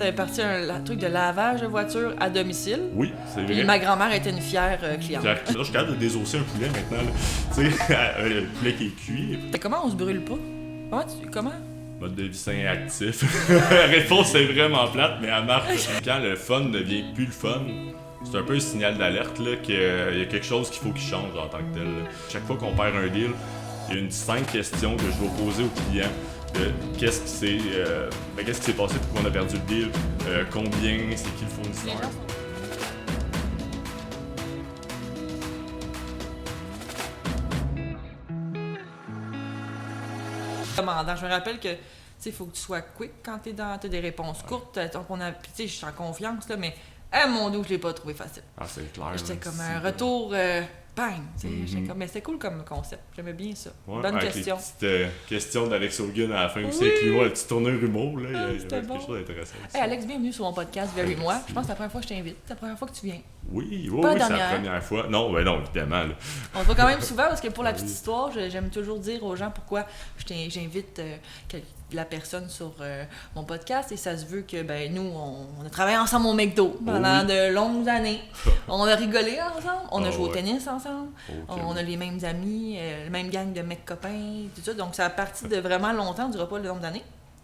T'avais parti un truc de lavage de voiture à domicile. Oui, c'est vrai. Puis ma grand-mère était une fière cliente. Là, je suis capable de désosser un poulet maintenant. Tu sais, le poulet qui est cuit. Comment on se brûle pas? Comment? Mode de vie sain et actif. La réponse est vraiment plate, mais elle marche. Quand le fun ne devient plus le fun, c'est un peu un signal d'alerte là, qu'il y a quelque chose qu'il faut qu'il change en tant que tel. Chaque fois qu'on perd un deal, il y a une 5 questions que je vais poser au client. Qu'est-ce qui s'est passé pour qu'on a perdu le deal, combien, c'est qui le fournisseur. Commandant, je me rappelle que il faut que tu sois quick quand t'as des réponses courtes. Donc je suis en confiance, là, mais mon Dieu, je l'ai pas trouvé facile. Ah, c'est clair. J'étais comme un retour, bang! J'étais comme, mais c'était cool comme concept. J'aimais bien ça. Ouais, bonne avec question. Les petites questions d'Alex Hogan à la fin aussi, Oui. avec l'humour, le petit tourneur humour, là, il y avait bon. quelque chose d'intéressant. Hey, Alex, bienvenue sur mon podcast Very Moi. Je pense que c'est la première fois que je t'invite. C'est la première fois que tu viens. Oui, Pas c'est la dernière. première fois. Non, non, évidemment. Là. On se voit quand même souvent parce que pour la petite histoire, j'aime toujours dire aux gens pourquoi j'invite la personne sur mon podcast et ça se veut que nous, on a travaillé ensemble au McDo pendant de longues années. On a rigolé ensemble, on a joué au tennis ensemble, on a les mêmes amis, la même gang de mecs copains, tout ça. Donc ça a parti de vraiment longtemps, on ne dira pas le nombre d'années,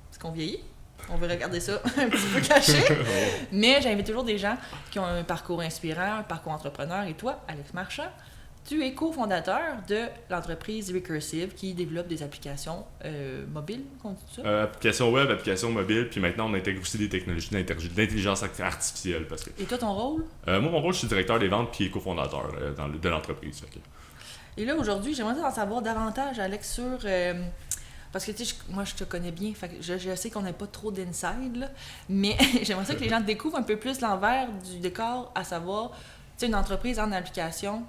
parce qu'on vieillit. On veut regarder ça un petit peu caché. Mais j'invite toujours des gens qui ont un parcours inspirant, un parcours entrepreneur. Et toi, Alex Marchand, tu es cofondateur de l'entreprise Recursive qui développe des applications mobiles, on dit ça? Applications web, applications mobiles, puis maintenant on intègre aussi des technologies d'intelligence artificielle. Parce que... Et toi, ton rôle? Moi, mon rôle, je suis directeur des ventes puis cofondateur de l'entreprise. Okay. Et là, aujourd'hui, j'aimerais en savoir davantage, Alex, sur... parce que, tu sais, moi, je te connais bien, fait que je sais qu'on n'a pas trop d'inside, là, mais j'aimerais ça que les gens découvrent un peu plus l'envers du décor, à savoir, tu sais, une entreprise en application,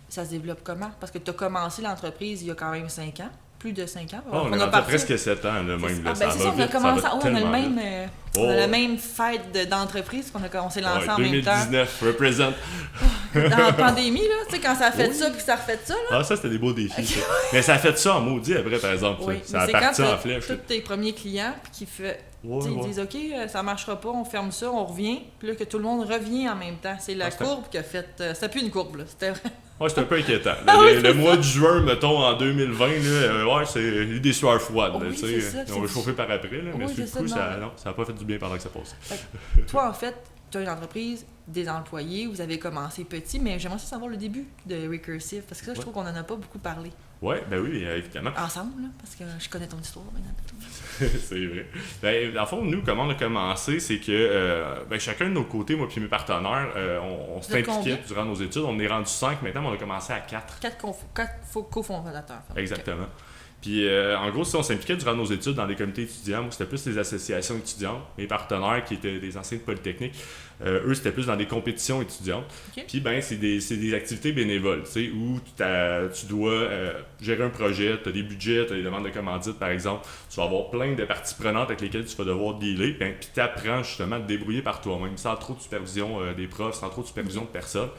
ça se développe comment? Parce que tu as commencé l'entreprise il y a quand même 5 ans, plus de 5 ans. On a presque 7 ans, là, même. Là, c'est ça, on a commencé, on a le même... On a la même fête d'entreprise qu'on s'est lancé en même temps. 2019, represent. Dans la pandémie, là, tu sais, quand ça a fait ça puis ça a refait ça, là. Ah, ça, c'était des beaux défis. Ça. Mais ça a fait ça en maudit après, par exemple. Oui, ça a parti en flèche. Tous tes premiers clients puis qui fait... Ils disent, OK, ça marchera pas, on ferme ça, on revient. Puis là, que tout le monde revient en même temps. C'est la courbe qui a fait... c'était plus une courbe, là. C'était vrai. Ouais, c'était un peu inquiétant. Le mois de juin, mettons, en 2020, là, c'est eu des sueurs froides. On va chauffer par après, là, mais sur le coup, ça n'a pas fait du bien pendant que ça passe. Toi, en fait, tu as une entreprise, des employés, vous avez commencé petit, mais j'aimerais savoir le début de Recursive, parce que ça, je trouve qu'on n'en a pas beaucoup parlé. Oui, ben oui, évidemment. Ensemble, là, parce que je connais ton histoire maintenant. C'est vrai. Ben, dans le fond, nous, comment on a commencé, c'est que chacun de nos côtés, moi et mes partenaires, on s'impliquait durant nos études. On est rendu 5 maintenant, mais on a commencé à 4. 4 cofondateurs. Exactement. Okay. Puis, en gros, si on s'impliquait durant nos études dans des comités étudiants, moi, c'était plus les associations étudiantes. Mes partenaires, qui étaient des anciens de Polytechnique, eux, c'était plus dans des compétitions étudiantes. Okay. Puis, c'est des activités bénévoles, tu sais, où tu dois gérer un projet, tu as des budgets, tu as des demandes de commandite, par exemple. Tu vas avoir plein de parties prenantes avec lesquelles tu vas devoir dealer. Puis, tu apprends justement à te débrouiller par toi-même, sans trop de supervision des profs, sans trop de supervision de personnes.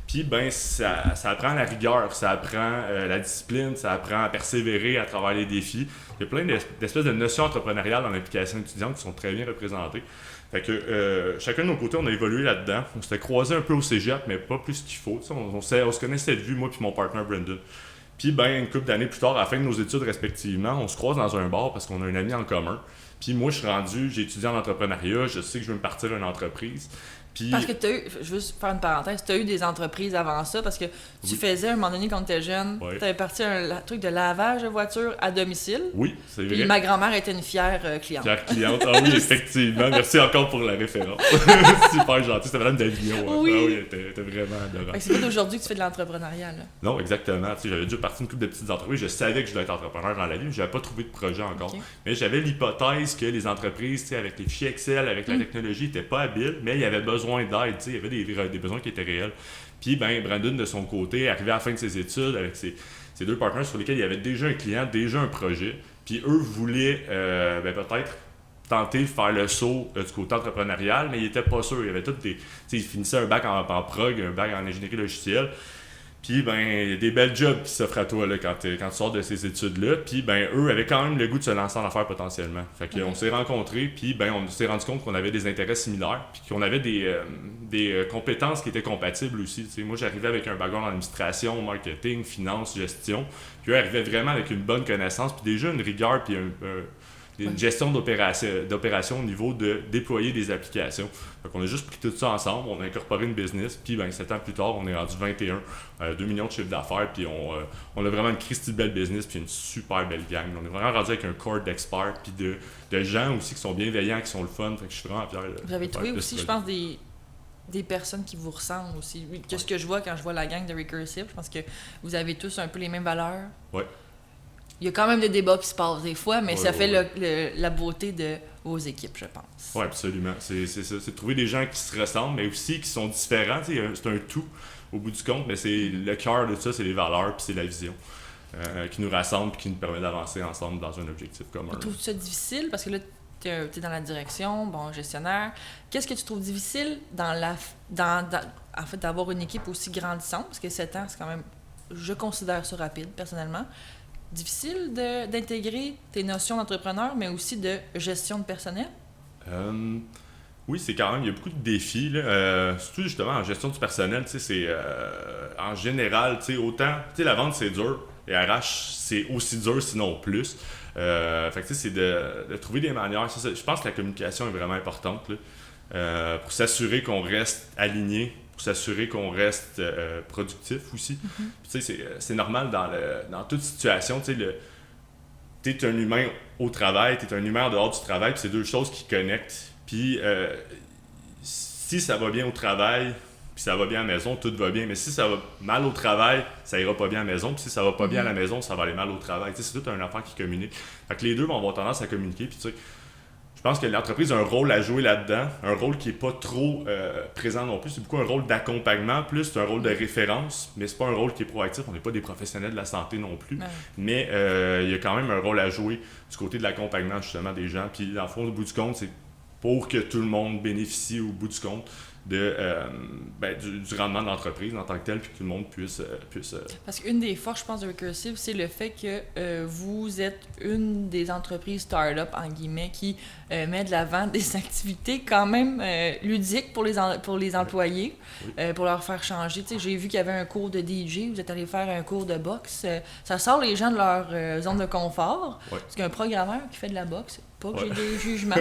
Puis, ça apprend la rigueur, ça apprend la discipline, ça apprend à persévérer à travers les défis. Il y a plein d'espèces de notions entrepreneuriales dans l'application étudiante qui sont très bien représentées. Fait que chacun de nos côtés, on a évolué là-dedans. On s'était croisés un peu au cégep, mais pas plus qu'il faut. On se connaissait de vue, moi et mon partenaire Brendan. Puis, une couple d'années plus tard, à la fin de nos études respectivement, on se croise dans un bar parce qu'on a un ami en commun. Puis moi, j'ai étudié en entrepreneuriat, je sais que je veux me partir d'une entreprise. Puis... Parce que tu as eu, je veux juste faire une parenthèse, tu as eu des entreprises avant ça, parce que tu faisais, à un moment donné, quand tu étais jeune, tu avais parti un truc de lavage de voiture à domicile. Oui, c'est vrai. Puis ma grand-mère était une fière cliente. Fière cliente, ah oui, effectivement. Merci encore pour la référence. Super gentil, c'était Madame Davignon. Oui. Ah oui, elle était vraiment adorable. C'est pas d'aujourd'hui que tu fais de l'entrepreneuriat, là. Non, exactement. J'avais déjà parti une couple de petites entreprises. Je savais que je devais être entrepreneur dans la vie, mais je n'avais pas trouvé de projet encore. Okay. Mais j'avais l'hypothèse que les entreprises, avec les fichiers Excel, avec la technologie, n'étaient pas habiles, mais il y avait besoin d'aide. Il y avait des besoins qui étaient réels. Puis, Brandon, de son côté, arrivé à la fin de ses études avec ses 2 partenaires sur lesquels il y avait déjà un client, déjà un projet. Puis, eux voulaient peut-être tenter de faire le saut du côté entrepreneurial, mais ils n'étaient pas sûrs. Il y avait ils finissaient un bac en prog, un bac en ingénierie logicielle. Puis, ben, il y a des belles jobs qui s'offrent à toi là, quand tu sors de ces études-là. Puis, ben, eux avaient quand même le goût de se lancer en affaires potentiellement. Fait qu'on s'est rencontrés, puis, ben, on s'est rendu compte qu'on avait des intérêts similaires, puis qu'on avait des compétences qui étaient compatibles aussi. T'sais, moi, j'arrivais avec un background en administration, marketing, finance, gestion. Puis, eux arrivaient vraiment avec une bonne connaissance, puis déjà une rigueur, puis une gestion d'opération au niveau de déployer des applications. Fait qu'on a juste pris tout ça ensemble, on a incorporé une business, puis 7 ans plus tard, on est rendu 21, 2 millions de chiffre d'affaires, puis on a vraiment une Christy belle business, puis une super belle gang. On est vraiment rendu avec un corps d'experts, puis de gens aussi qui sont bienveillants, qui sont le fun. Fait que je suis vraiment fier. Vous avez trouvé aussi, je pense, des personnes qui vous ressemblent aussi. Qu'est-ce que je vois quand je vois la gang de Recursive? Je pense que vous avez tous un peu les mêmes valeurs. Ouais. Il y a quand même des débats qui se passent des fois, mais ça fait la beauté de vos équipes, je pense. Oui, absolument. C'est ça. C'est de trouver des gens qui se ressemblent, mais aussi qui sont différents. C'est un tout au bout du compte, mais c'est le cœur de ça, c'est les valeurs puis c'est la vision qui nous rassemble et qui nous permet d'avancer ensemble dans un objectif commun. Tu trouves ça difficile? Parce que là, tu es dans la direction, gestionnaire. Qu'est-ce que tu trouves difficile en fait, d'avoir une équipe aussi grandissante? Parce que 7 ans, c'est quand même, je considère ça rapide, personnellement. Difficile d'intégrer tes notions d'entrepreneur, mais aussi de gestion de personnel? Oui, c'est quand même, il y a beaucoup de défis, là. Surtout justement en gestion du personnel, c'est en général, autant, la vente c'est dur, les RH c'est aussi dur, sinon plus. Fait que c'est de trouver des manières. Je pense que la communication est vraiment importante là, pour s'assurer qu'on reste aligné, pour s'assurer qu'on reste productif aussi. Puis, c'est normal dans toute situation, t'es un humain au travail, t'es un humain en dehors du travail, puis c'est deux choses qui connectent. Puis si ça va bien au travail, puis ça va bien à la maison, tout va bien. Mais si ça va mal au travail, ça ira pas bien à la maison. Puis si ça va pas bien à la maison, ça va aller mal au travail. C'est tout un enfant qui communique. Fait que les deux vont avoir tendance à communiquer. Puis je pense que l'entreprise a un rôle à jouer là-dedans, un rôle qui est pas trop présent non plus. C'est beaucoup un rôle d'accompagnement, plus c'est un rôle de référence, mais c'est pas un rôle qui est proactif. On n'est pas des professionnels de la santé non plus. Ouais. Mais il y a quand même un rôle à jouer du côté de l'accompagnement justement des gens. Puis dans le fond, au bout du compte, c'est pour que tout le monde bénéficie au bout du compte du rendement de l'entreprise en tant que tel, puis que tout le monde puisse... Parce qu'une des forces, je pense, de Recursive, c'est le fait que vous êtes une des entreprises start-up, en guillemets, qui met de l'avant des activités quand même ludiques pour les employés, pour leur faire changer. J'ai vu qu'il y avait un cours de DJ, vous êtes allé faire un cours de boxe. Ça sort les gens de leur zone de confort. Ouais. Parce qu'un programmeur qui fait de la boxe, pas que j'ai des jugements.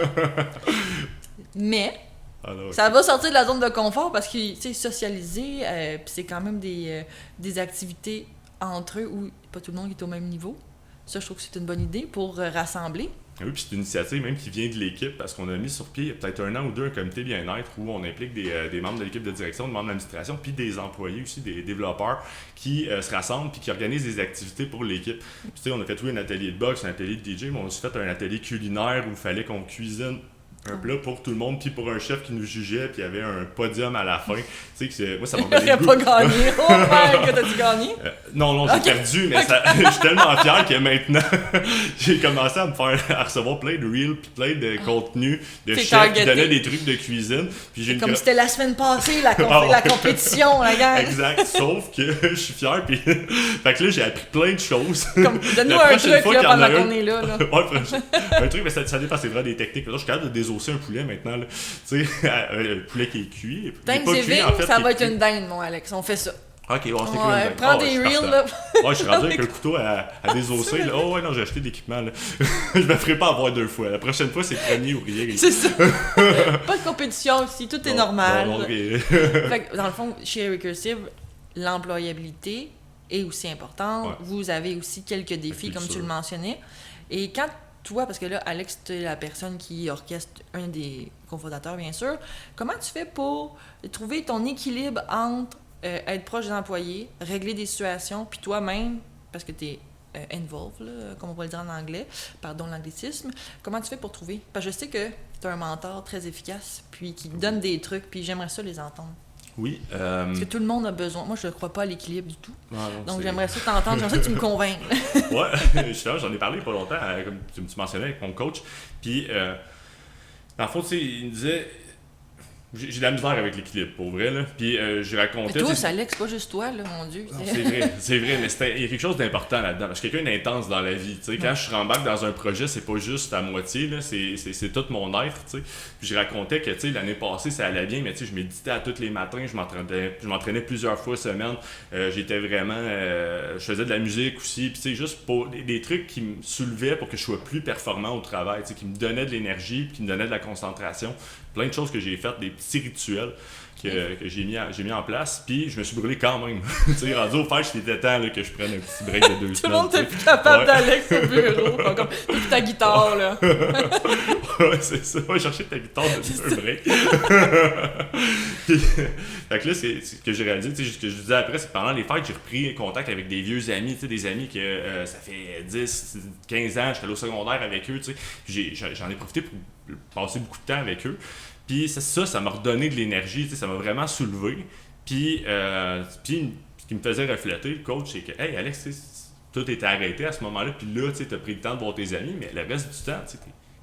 Mais... ça va sortir de la zone de confort parce que, tu sais, socialiser, puis c'est quand même des activités entre eux où pas tout le monde est au même niveau. Ça, je trouve que c'est une bonne idée pour rassembler. Oui, puis c'est une initiative même qui vient de l'équipe parce qu'on a mis sur pied, il y a peut-être 1 an ou 2, un comité bien-être où on implique des membres de l'équipe de direction, des membres d'administration, puis des employés aussi, des développeurs qui se rassemblent puis qui organisent des activités pour l'équipe. Puis tu sais, on a fait un atelier de boxe, un atelier de DJ, mais on a aussi fait un atelier culinaire où il fallait qu'on cuisine un plat pour tout le monde, puis pour un chef qui nous jugeait, puis il y avait un podium à la fin. Tu sais, moi, ça m'a donné le goût. pas gagné. Oh my God, t'as-tu gagné? Non, j'ai perdu, mais je suis tellement fier que maintenant, j'ai commencé à recevoir plein de reels, puis plein de contenus de chefs qui donnaient des trucs de cuisine. Puis j'ai comme c'était la semaine passée, la compétition, la gang. Exact, sauf que je suis fier, puis fait que là, j'ai appris plein de choses. Donne-nous un truc là, pendant qu'on est là. Un truc, mais ça dépend, c'est vraiment des techniques. Je suis capable de désosser un poulet maintenant. Tu sais, un poulet qui est cuit. Thanksgiving, en fait, ça va être une dinde, mon Alex. On fait ça. Ok, c'est cool. Prends des reels, là. Je suis rendu avec un couteau à désosser. Là. Oh, ouais, non, j'ai acheté de l'équipement. Là. Je me ferai pas avoir 2 fois. La prochaine fois, c'est premier ou rien. C'est ça. Pas de compétition aussi, tout est normal. Fait que, dans le fond, chez Recursive, l'employabilité est aussi importante. Ouais. Vous avez aussi quelques défis, comme tu le mentionnais. Et quand toi, parce que là, Alex, tu es la personne qui orchestre un des cofondateurs, bien sûr. Comment tu fais pour trouver ton équilibre entre être proche des employés, régler des situations, puis toi-même, parce que tu es involved, là, comme on va le dire en anglais, pardon l'anglicisme, comment tu fais pour trouver? Parce que je sais que tu as un mentor très efficace, puis qui donne des trucs, puis j'aimerais ça les entendre. Oui. Parce que tout le monde a besoin. Moi, je ne crois pas à l'équilibre du tout. Donc, j'aimerais ça t'entendre. J'aimerais ça que tu me convainques. Ouais, justement, j'en ai parlé pas longtemps, comme tu mentionnais avec mon coach. Puis, dans le fond, tu sais, il me disait, J'ai de la misère avec l'équilibre, pour vrai, là. Puis je racontais... Mais toi, c'est Alex, pas juste toi, là, mon Dieu. Non, c'est vrai, mais il y a quelque chose d'important là-dedans. Je suis quelqu'un d'intense dans la vie, tu sais. Quand je rembarque dans un projet, c'est pas juste à moitié, là, c'est tout mon être, tu sais. Puis je racontais que, tu sais, l'année passée, ça allait bien, mais tu sais, je méditais à tous les matins, je m'entraînais plusieurs fois semaine. J'étais vraiment... je faisais de la musique aussi, puis tu sais, juste pour des trucs qui me soulevaient pour que je sois plus performant au travail, tu sais, qui me donnaient de l'énergie, puis qui me donnaient de la concentration. Plein de choses que j'ai faites, des petits rituels que j'ai mis en place, puis je me suis brûlé quand même. Tu sais, rendu au fait, c'était temps là, que je prenne un petit break de 2 semaines. Tout le monde était plus capable d'Alex au bureau, comme ta guitare, là. Ouais, c'est ça. Va chercher ta guitare de un break. Puis, fait que là, c'est ce que j'ai réalisé, tu sais, ce que je disais après, c'est que pendant les fêtes, j'ai repris contact avec des vieux amis, tu sais, des amis que ça fait 10, 15 ans, j'étais allé au secondaire avec eux, tu sais. J'en ai profité pour passer beaucoup de temps avec eux. Puis ça m'a redonné de l'énergie, tu sais, ça m'a vraiment soulevé. Puis ce qui me faisait refléter, le coach, c'est que, hey Alex, tout était arrêté à ce moment-là, puis là, tu as pris le temps de voir tes amis, mais le reste du temps, tu sais,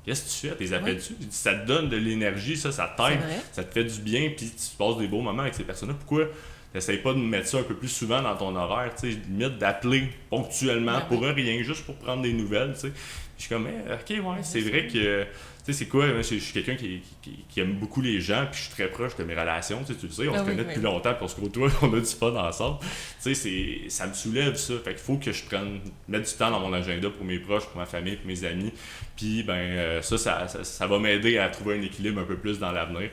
qu'est-ce que tu fais? T'es appelles-tu? Oui. Ça te donne de l'énergie, ça t'aide, ça te fait du bien, puis tu passes des beaux moments avec ces personnes-là. Pourquoi t'essayes pas de mettre ça un peu plus souvent dans ton horaire, tu sais, limite d'appeler ponctuellement pour rien, juste pour prendre des nouvelles, tu sais. Je suis comme, ok, ouais, c'est vrai que, tu sais, c'est quoi, je suis quelqu'un qui aime beaucoup les gens, puis je suis très proche de mes relations, tu le sais, on se connaît depuis longtemps, puis on se côtoie, on a du fun ensemble. Tu sais, ça me soulève ça, fait qu'il faut que je mette du temps dans mon agenda pour mes proches, pour ma famille, pour mes amis, puis ça va m'aider à trouver un équilibre un peu plus dans l'avenir.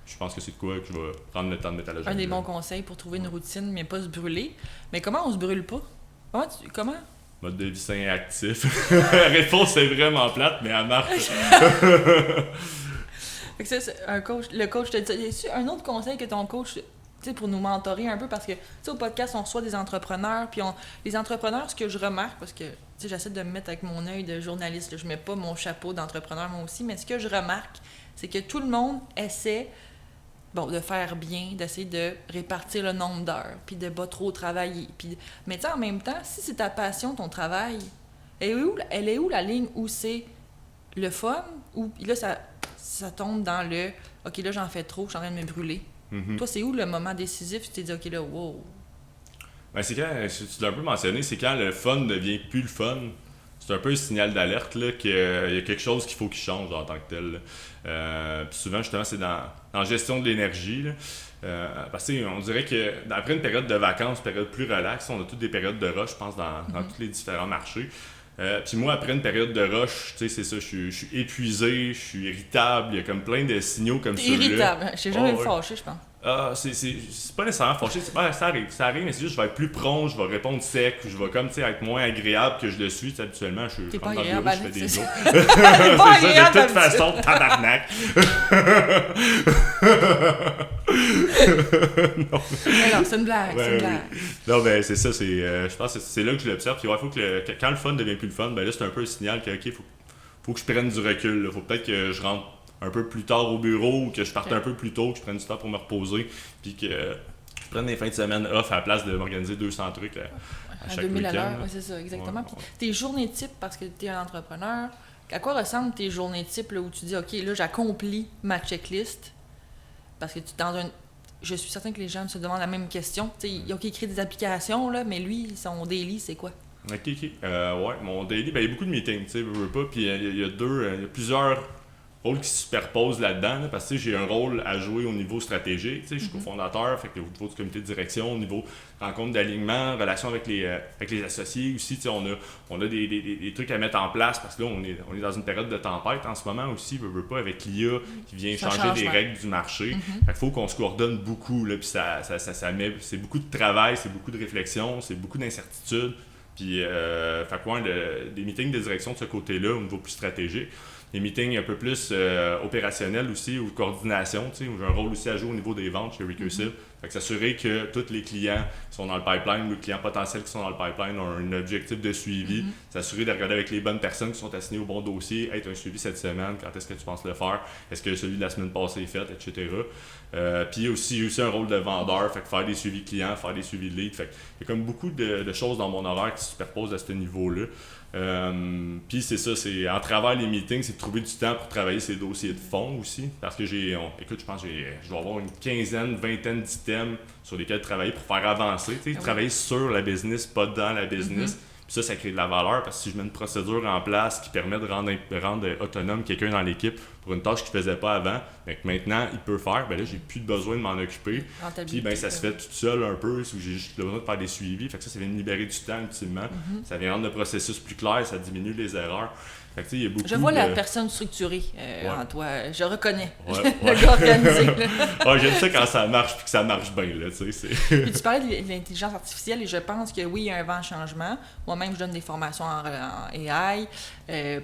Je pense que c'est de quoi que je vais prendre le temps de mettre à l'agenda. Un des bons conseils pour trouver une routine, mais pas se brûler. Mais comment on se brûle pas? Comment? Mode de vie sain et actif. La réponse est vraiment plate, mais elle marche. Fait que ça, c'est le coach te dit. Y a un autre conseil que ton coach, tu sais, pour nous mentorer un peu, parce que, tu sais, au podcast, on reçoit des entrepreneurs, puis les entrepreneurs, ce que je remarque, parce que, tu sais, j'essaie de me mettre avec mon œil de journaliste, là, je mets pas mon chapeau d'entrepreneur moi aussi, mais ce que je remarque, c'est que tout le monde essaie de faire bien, d'essayer de répartir le nombre d'heures, puis de pas trop travailler. Mais tu sais, en même temps, si c'est ta passion, ton travail, elle est où la ligne où c'est le fun, ou là, ça tombe dans le « OK, là, j'en fais trop, je suis en train de me brûler. Mm-hmm. » Toi, c'est où le moment décisif, tu t'es dit « OK, là, wow. » Ben, c'est quand, tu l'as un peu mentionné, c'est quand le fun devient plus le fun. C'est un peu un signal d'alerte là, qu'il y a quelque chose qu'il faut qu'il change en tant que tel. Puis souvent, justement, c'est dans la gestion de l'énergie. Parce qu'on dirait qu'après une période de vacances, une période plus relaxe, on a toutes des périodes de rush, je pense, dans tous les différents marchés. Puis moi, après une période de rush, tu sais, c'est ça, je suis épuisé, je suis irritable, il y a comme plein de signaux comme ça. Irritable, je sais jamais fâché, je pense. C'est pas nécessairement fâché, ça arrive, mais c'est juste je vais être plus prompt, je vais répondre sec, je vais comme, tu sais, être moins agréable que je le suis, habituellement, je rentre dans le bureau, je fais des jokes. C'est ça, de toute façon, tabarnak! Non, c'est une blague, c'est une blague. Non, ben c'est ça, je pense que c'est là que je l'observe, puis il faut que quand le fun devient plus le fun, ben là, c'est un peu un signal que, ok, faut que je prenne du recul, faut peut-être que je rentre un peu plus tard au bureau, ou que je parte un peu plus tôt, que je prenne du temps pour me reposer, puis que je prenne des fins de semaine off à la place de m'organiser 200 trucs à chaque 2000 week-end. À l'heure, oui, c'est ça, exactement. Ouais. Tes journées types, parce que tu es un entrepreneur, à quoi ressemblent tes journées types là, où tu dis, OK, là, j'accomplis ma checklist, parce que je suis certain que les gens se demandent la même question. Tu sais, ils ont écrit des applications, là, mais lui, son daily, c'est quoi? OK. Ouais, mon daily, ben il y a beaucoup de meetings, tu sais, puis il y a plusieurs rôles qui se superposent là-dedans, parce que j'ai un rôle à jouer au niveau stratégique. Je suis cofondateur, fait que au niveau du comité de direction, au niveau rencontre d'alignement, relation avec les associés aussi, on a des trucs à mettre en place, parce que là, on est dans une période de tempête en ce moment aussi, veut pas, avec l'IA qui vient changer les règles du marché. Fait qu'il faut qu'on se coordonne beaucoup, là, puis c'est beaucoup de travail, c'est beaucoup de réflexion, c'est beaucoup d'incertitudes. Puis, des meetings de direction de ce côté-là, au niveau plus stratégique. Des meetings un peu plus opérationnels aussi, ou de coordination, où j'ai un rôle aussi à jouer au niveau des ventes chez Recursive. Fait que s'assurer que tous les clients qui sont dans le pipeline ou les clients potentiels qui sont dans le pipeline ont un objectif de suivi. S'assurer de regarder avec les bonnes personnes qui sont assignées au bon dossier. Hey, tu as un suivi cette semaine, quand est-ce que tu penses le faire? Est-ce que celui de la semaine passée est fait, etc. Puis aussi un rôle de vendeur, fait que faire des suivis clients, faire des suivis de leads. Fait que il y a comme beaucoup de choses dans mon horaire qui se superposent à ce niveau-là. Puis c'est ça, c'est en travers les meetings, c'est de trouver du temps pour travailler ces dossiers de fond aussi. Parce que écoute, je pense que je dois avoir une quinzaine, vingtaine d'items sur lesquels travailler pour faire avancer. Travailler sur la business, pas dans la business. Puis ça crée de la valeur parce que si je mets une procédure en place qui permet de rendre autonome quelqu'un dans l'équipe pour une tâche qu'il ne faisait pas avant, mais que maintenant il peut faire, ben là j'ai plus besoin de m'en occuper. Puis ben ça se fait tout seul un peu, où j'ai juste besoin de faire des suivis. Fait que ça vient me libérer du temps ultimement. Ça vient rendre le processus plus clair, ça diminue les erreurs. Fait que, il y a beaucoup je vois la personne structurée en toi. Je reconnais. Le gars organisé. J'aime ça quand ça marche puis que ça marche bien. Là, puis tu parlais de l'intelligence artificielle et je pense que oui, il y a un vent changement. Moi-même, je donne des formations en AI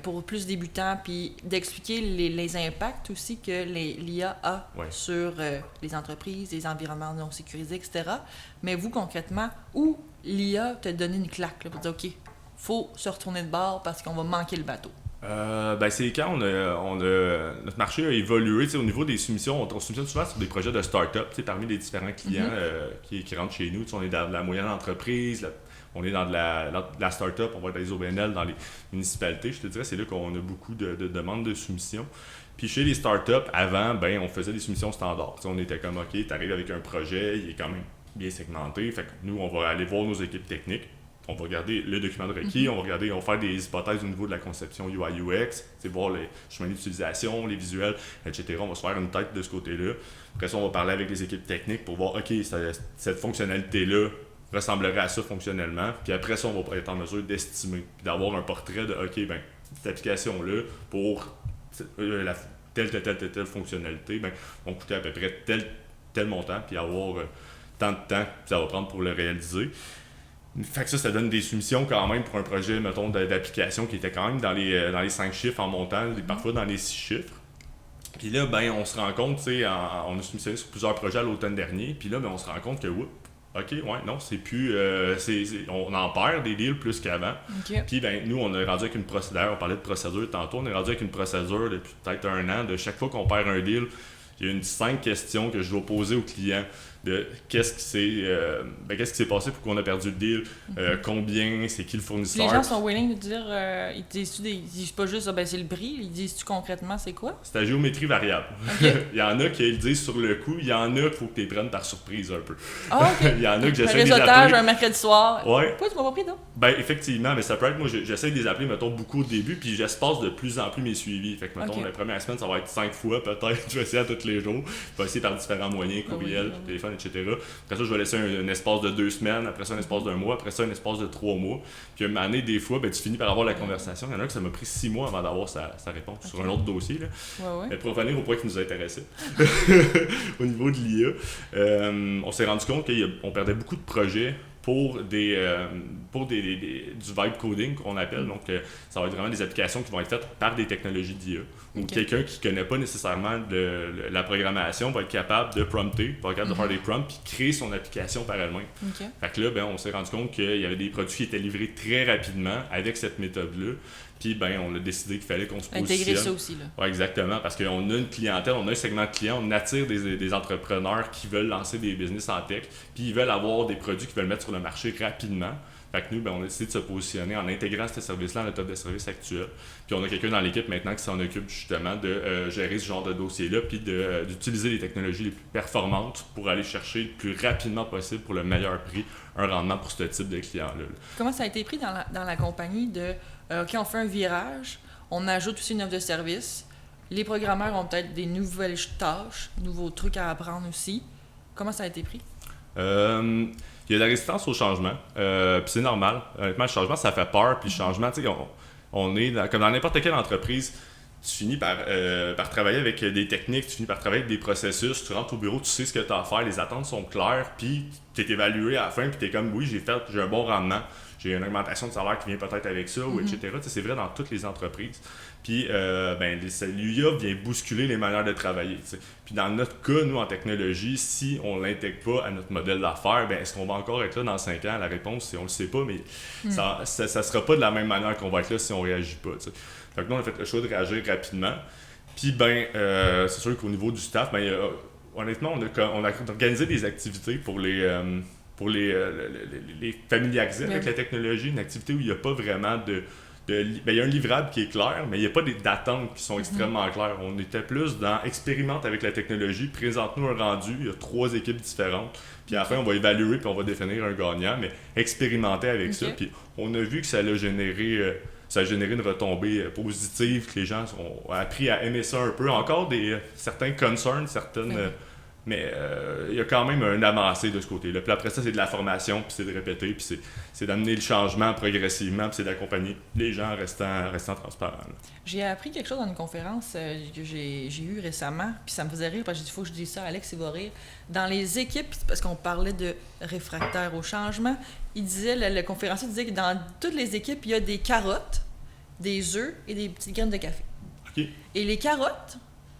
pour plus débutants puis d'expliquer les impacts aussi que l'IA a sur les entreprises, les environnements non sécurisés, etc. Mais vous, concrètement, où l'IA t'a donné une claque là, pour dire « OK, faut se retourner de bord parce qu'on va manquer le bateau. » C'est quand notre marché a évolué au niveau des soumissions. On soumissionne souvent sur des projets de start-up parmi les différents clients qui rentrent chez nous. On est dans la moyenne entreprise, on est dans de la start-up, on va être dans les OBNL, dans les municipalités. Je te dirais, c'est là qu'on a beaucoup de demandes de soumission. Puis chez les start-up, avant, on faisait des soumissions standards. On était comme, OK, tu arrives avec un projet, il est quand même bien segmenté. Fait que nous, on va aller voir nos équipes techniques. On va regarder le document de requis, on va faire des hypothèses au niveau de la conception UI/UX, voir les chemins d'utilisation, les visuels, etc. On va se faire une tête de ce côté-là. Après ça, on va parler avec les équipes techniques pour voir, OK, cette fonctionnalité-là ressemblerait à ça fonctionnellement. Puis après ça, on va être en mesure d'estimer, puis d'avoir un portrait de, OK, cette application-là, pour telle fonctionnalité, va coûter à peu près tel montant, puis avoir tant de temps que ça va prendre pour le réaliser. Fait que ça donne des soumissions quand même pour un projet, mettons, d'application qui était quand même dans les 5 chiffres en montant, parfois dans les 6 chiffres. Puis là, on se rend compte, on a soumissionné sur plusieurs projets à l'automne dernier, puis là, on se rend compte que, c'est plus... on en perd des deals plus qu'avant. Okay. Puis nous, on est rendu avec une procédure, on parlait de procédure tantôt, on est rendu avec une procédure depuis peut-être 1 an, de chaque fois qu'on perd un deal, il y a 5 questions que je dois poser au client de qu'est-ce qui s'est passé pour qu'on a perdu le deal, combien, c'est qui le fournisseur. Les gens sont willing de dire, ils disent pas juste c'est le prix, ils disent-tu concrètement c'est quoi? C'est la géométrie variable. Okay. Il y en a qui le disent sur le coup, il y en a qu'il faut que tu les prennes par surprise un peu. Ah, ok. Il y en a que j'essaie de les appeler. Un réseautage un mercredi soir. Ouais. Pourquoi tu m'as pas pris, non? Effectivement, mais ça peut être, moi j'essaie de les appeler, mettons, beaucoup au début, puis j'espace de plus en plus mes suivis. Fait que, mettons, la première semaine, ça va être 5 fois peut-être, je vais essayer à tous les jours. Je vais essayer par différents moyens, courriel, téléphone, etc. Après ça, je vais laisser un espace de 2 semaines, après ça, un espace d'1 mois, après ça, un espace de 3 mois. Puis une année, des fois, tu finis par avoir la conversation. Il y en a un que ça m'a pris 6 mois avant d'avoir sa réponse sur un autre dossier. Là. Mais pour revenir au point qui nous intéressait, au niveau de l'IA, on s'est rendu compte qu'on perdait beaucoup de projets pour du vibe coding qu'on appelle. Donc, ça va être vraiment des applications qui vont être faites par des technologies d'IA. Ou quelqu'un qui ne connaît pas nécessairement la programmation va être capable de prompter, va être capable de faire des prompts puis créer son application par elle-même. Fait que là, on s'est rendu compte qu'il y avait des produits qui étaient livrés très rapidement avec cette méthode-là. Puis, on a décidé qu'il fallait qu'on se positionne. Intégrer ça aussi, là. Ouais, exactement, parce qu'on a une clientèle, on a un segment de clients, on attire des entrepreneurs qui veulent lancer des business en tech, puis ils veulent avoir des produits qu'ils veulent mettre sur le marché rapidement. Fait que nous, on a décidé de se positionner en intégrant ce service-là à notre offre de service actuel. Puis on a quelqu'un dans l'équipe maintenant qui s'en occupe justement de gérer ce genre de dossier-là, puis d'utiliser les technologies les plus performantes pour aller chercher le plus rapidement possible pour le meilleur prix un rendement pour ce type de client-là. Comment ça a été pris dans la compagnie de OK, on fait un virage, on ajoute aussi une offre de service, les programmeurs ont peut-être des nouvelles tâches, nouveaux trucs à apprendre aussi. Comment ça a été pris? Il y a de la résistance au changement, puis c'est normal. Honnêtement, le changement, ça fait peur, puis le changement, tu sais, on est comme dans n'importe quelle entreprise, tu finis par travailler avec des techniques, tu finis par travailler avec des processus, tu rentres au bureau, tu sais ce que tu as à faire, les attentes sont claires, puis tu es évalué à la fin, puis tu es comme, oui, j'ai un bon rendement, j'ai une augmentation de salaire qui vient peut-être avec ça, ou etc. C'est vrai dans toutes les entreprises. Puis l'IA vient bousculer les manières de travailler. T'sais. Puis dans notre cas, nous, en technologie, si on ne l'intègre pas à notre modèle d'affaires, est-ce qu'on va encore être là dans 5 ans? La réponse, c'est on le sait pas, mais ça sera pas de la même manière qu'on va être là si on réagit pas. T'sais. Fait que nous, on a fait le choix de réagir rapidement. Puis c'est sûr qu'au niveau du staff, honnêtement, on a organisé des activités pour les familiariser avec la technologie, une activité où il n'y a pas vraiment il y a un livrable qui est clair, mais il n'y a pas d'attentes qui sont extrêmement claires. On était plus dans expérimente avec la technologie, présente-nous un rendu, il y a 3 équipes différentes, puis à la fin on va évaluer puis on va définir un gagnant, mais expérimenter avec ça, puis on a vu que ça a généré une retombée positive, que les gens ont appris à aimer ça un peu. Encore certains concerns, mais il y a quand même un avancé de ce côté-là. Puis après ça, c'est de la formation, puis c'est de répéter, puis c'est d'amener le changement progressivement, puis c'est d'accompagner les gens en restant transparents. Là. J'ai appris quelque chose dans une conférence que j'ai eue récemment, puis ça me faisait rire, parce que j'ai dit, il faut que je dise ça, Alex, il va rire. Dans les équipes, parce qu'on parlait de réfractaires au changement, le conférencier disait que dans toutes les équipes, il y a des carottes, des œufs et des petites graines de café. Okay. Et les carottes,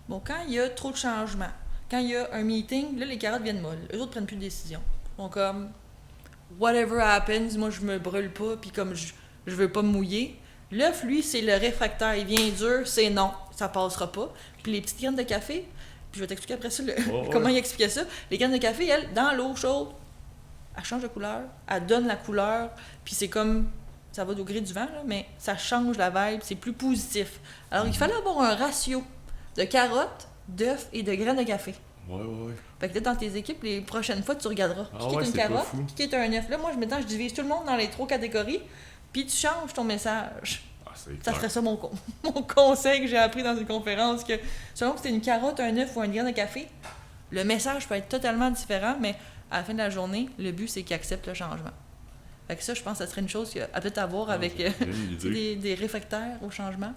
quand il y a trop de changements, quand il y a un meeting, là, les carottes viennent molles. Eux autres prennent plus de décision. Ils sont comme, whatever happens, moi, je me brûle pas, puis comme je veux pas me mouiller. L'œuf, lui, c'est le réfractaire. Il vient dur, c'est non, ça passera pas. Puis les petites graines de café, puis je vais t'expliquer après ça comment il expliquait ça. Les graines de café, elles, dans l'eau chaude, elle change de couleur, elle donne la couleur, puis c'est comme, ça va au gré du vent, là, mais ça change la vibe, c'est plus positif. Alors, il fallait avoir un ratio de carottes, d'œufs et de graines de café. Ouais. Fait que là, dans tes équipes, les prochaines fois, tu regarderas qui est une carotte, qui est un œuf. Là, moi, je divise tout le monde dans les 3 catégories, puis tu changes ton message. Ça serait ça mon conseil que j'ai appris dans une conférence, que selon que c'est une carotte, un œuf ou une graine de café, le message peut être totalement différent, mais à la fin de la journée, le but, c'est qu'ils acceptent le changement. Fait que ça, je pense que ça serait une chose qui a peut-être à voir avec des réfractaires au changement.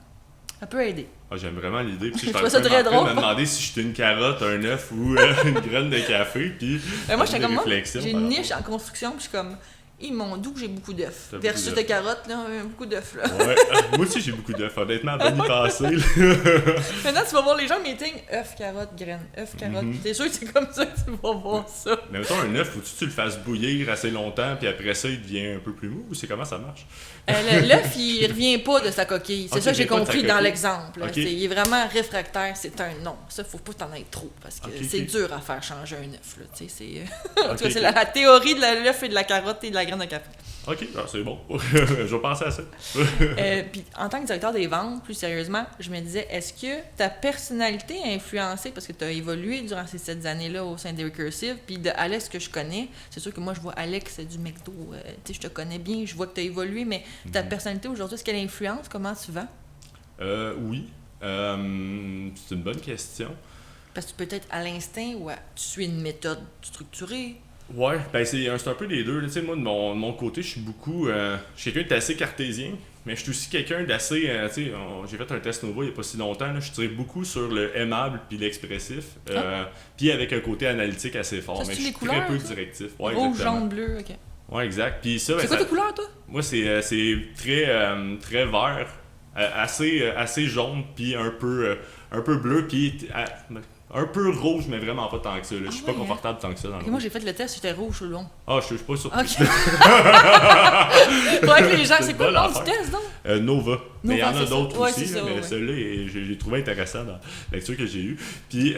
Ça peut aider. J'aime vraiment l'idée. Puis je trouve ça très drôle. Je me demandais si j'étais une carotte, un œuf ou une graine de café. Puis moi, j'étais comme moi, j'ai une niche en construction, puis je suis comme, mon doux, j'ai beaucoup d'œufs. Versus de carottes, là, beaucoup d'œufs. Là. Ouais. Moi aussi, j'ai beaucoup d'œufs. Honnêtement, bonne y passer. Maintenant, tu vas voir les gens meeting œufs, carottes, graines, œufs, carottes. C'est sûr que c'est comme ça que tu vas voir ça. Mais mettons, un œuf, faut-tu que tu le fasses bouillir assez longtemps, puis après ça, il devient un peu plus mou, ou c'est comment ça marche? L'œuf, il revient pas de sa coquille. C'est ça que j'ai compris dans l'exemple. Il est vraiment réfractaire, c'est un non. Ça, faut pas t'en être trop, parce que c'est dur à faire changer un œuf. Là. C'est la théorie de l'œuf et de la carotte et de la graine de café. OK, c'est bon. Je vais penser à ça. Puis en tant que directeur des ventes, plus sérieusement, je me disais, est-ce que ta personnalité a influencé, parce que tu as évolué durant ces 7 années-là au sein de Recursive, puis de Alex que je connais, c'est sûr que moi je vois Alex du McDo, je te connais bien, je vois que tu as évolué, mais ta personnalité aujourd'hui, est-ce qu'elle influence comment tu vends? Oui. C'est une bonne question. Parce que peut-être à l'instinct ou tu suis une méthode structurée. Ouais, c'est un peu les deux. Tu sais, moi, de mon côté, je suis beaucoup... je suis quelqu'un d'assez cartésien, mais je suis aussi quelqu'un d'assez... j'ai fait un test Nova il n'y a pas si longtemps. Là, je tire beaucoup sur le aimable puis l'expressif. Puis avec un côté analytique assez fort. Ça, mais je suis couleurs, très peu directif. Ouais, rouge, jaune, bleu, OK. Ouais, exact. Puis ça, c'est quoi tes couleurs, toi? Moi, c'est très vert, assez jaune, puis un peu bleu, puis... un peu rouge, mais vraiment pas tant que ça. Je suis pas confortable tant que ça dans le moi, j'ai fait le test, c'était rouge tout le long. Je suis pas surpris. OK. Ouais, les gens, c'est quoi le nom du test, donc? Nova. Mais il y en a d'autres aussi, ça, mais celui-là, j'ai trouvé intéressant dans la lecture que j'ai eue. Puis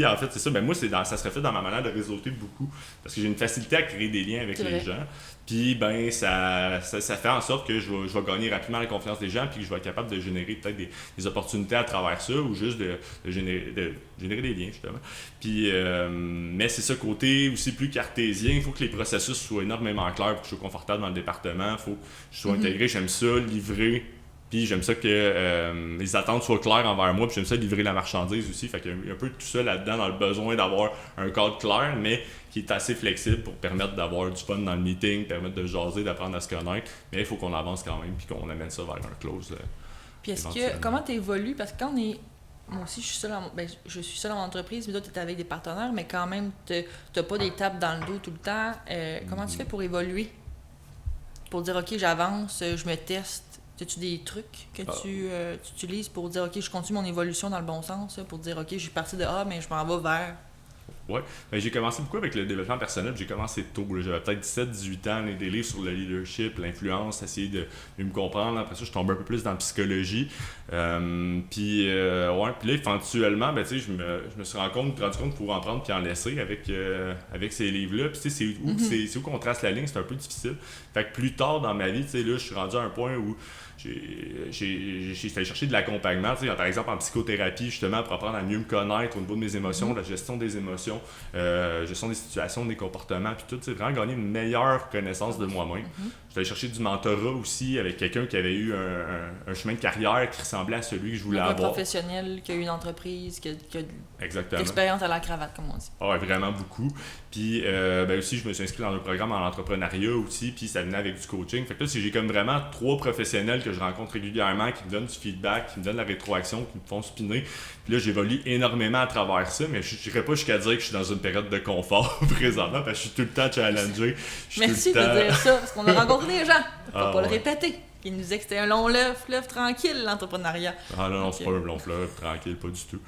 en fait, c'est ça. Moi, ça se reflète dans ma manière de réseauter beaucoup. Parce que j'ai une facilité à créer des liens avec les gens. Puis, ça fait en sorte que je vais gagner rapidement la confiance des gens, puis que je vais être capable de générer peut-être des opportunités à travers ça, ou juste de générer des liens, justement. Puis, mais c'est ça, côté aussi plus cartésien, il faut que les processus soient énormément clairs pour que je sois confortable dans le département, il faut que je sois intégré, j'aime ça, livrer. Puis j'aime ça que les attentes soient claires envers moi, puis j'aime ça livrer la marchandise aussi. Fait qu'il y a un peu tout ça là-dedans dans le besoin d'avoir un cadre clair, mais qui est assez flexible pour permettre d'avoir du fun dans le meeting, permettre de jaser, d'apprendre à se connaître. Mais il faut qu'on avance quand même, puis qu'on amène ça vers un close Puis comment tu évolues? Parce que quand on est... Moi aussi, je suis seule en entreprise, mais toi, tu es avec des partenaires, mais quand même, tu n'as pas des tapes dans le dos tout le temps. Comment tu fais pour évoluer? Pour dire, OK, j'avance, je me teste. As-tu des trucs que tu utilises pour dire, OK, je continue mon évolution dans le bon sens, pour dire, OK, je suis parti de A, mais je m'en vais vers... Ouais, j'ai commencé beaucoup avec le développement personnel, j'ai commencé tôt, j'avais peut-être 17-18 ans, des livres sur le leadership, l'influence, essayer de mieux me comprendre. Après ça, je tombais un peu plus dans la psychologie. Puis là, éventuellement, je me suis rendu compte pour en prendre puis en laisser avec ces livres-là. Puis c'est où qu'on trace la ligne, c'est un peu difficile. Fait que plus tard dans ma vie, là, je suis rendu à un point où j'ai allé chercher de l'accompagnement, par exemple en psychothérapie, justement, pour apprendre à mieux me connaître au niveau de mes émotions, la gestion des émotions, gestion des situations, des comportements, puis tout, vraiment gagner une meilleure connaissance de moi-même. J'étais allé chercher du mentorat aussi avec quelqu'un qui avait eu un chemin de carrière qui ressemblait à celui que je voulais avoir. Un professionnel qui a eu une entreprise, qui a Exactement. L'expérience à la cravate, comme on dit. Ah ouais, vraiment beaucoup. Puis aussi, je me suis inscrit dans un programme en entrepreneuriat aussi, puis ça venait avec du coaching. Fait que là, j'ai comme vraiment 3 professionnels que je rencontre régulièrement, qui me donnent du feedback, qui me donnent de la rétroaction, qui me font spinner. Puis là, j'évolue énormément à travers ça, mais je n'irais pas jusqu'à dire que je suis dans une période de confort présentement, parce que je suis tout le temps challengé. Merci de dire ça, parce qu'on a rencontré des gens. Faut pas le répéter. Il nous disait que c'était un long fleuve tranquille, l'entrepreneuriat. Ah non, c'est pas un long fleuve tranquille, pas du tout.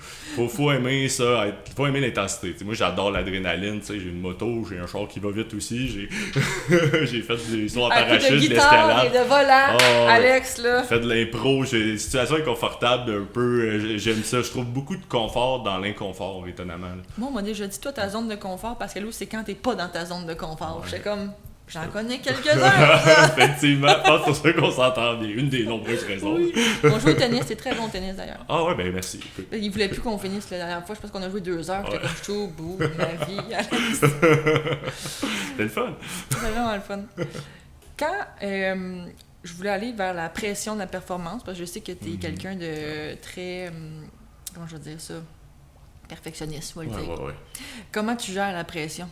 Faut aimer ça, faut aimer l'intensité. T'sais, moi, j'adore l'adrénaline, j'ai une moto, j'ai un char qui va vite aussi, j'ai fait des sauts en parachute, de guitare et de volant, Alex, là. J'ai fait de l'impro, j'ai des situations inconfortables un peu, j'aime ça. Je trouve beaucoup de confort dans l'inconfort, étonnamment. Là. Moi, on m'a déjà dit, toi, ta zone de confort, parce que là, c'est quand t'es pas dans ta zone de confort. J'étais comme... J'en connais quelques-uns. Effectivement, je pense que c'est pour ça qu'on s'entend bien. Une des nombreuses raisons. Oui. On joue au tennis, c'est très bon tennis d'ailleurs. Ah ouais, ben merci. Il voulait plus qu'on finisse la dernière fois. Je pense qu'on a joué 2 heures. J'étais comme je suis au bout de ma vie. C'était le fun. C'était vraiment le fun. Quand je voulais aller vers la pression de la performance, parce que je sais que tu es quelqu'un de très. Comment je veux dire ça? Perfectionniste, on va le dire. Ouais. Comment tu gères la pression?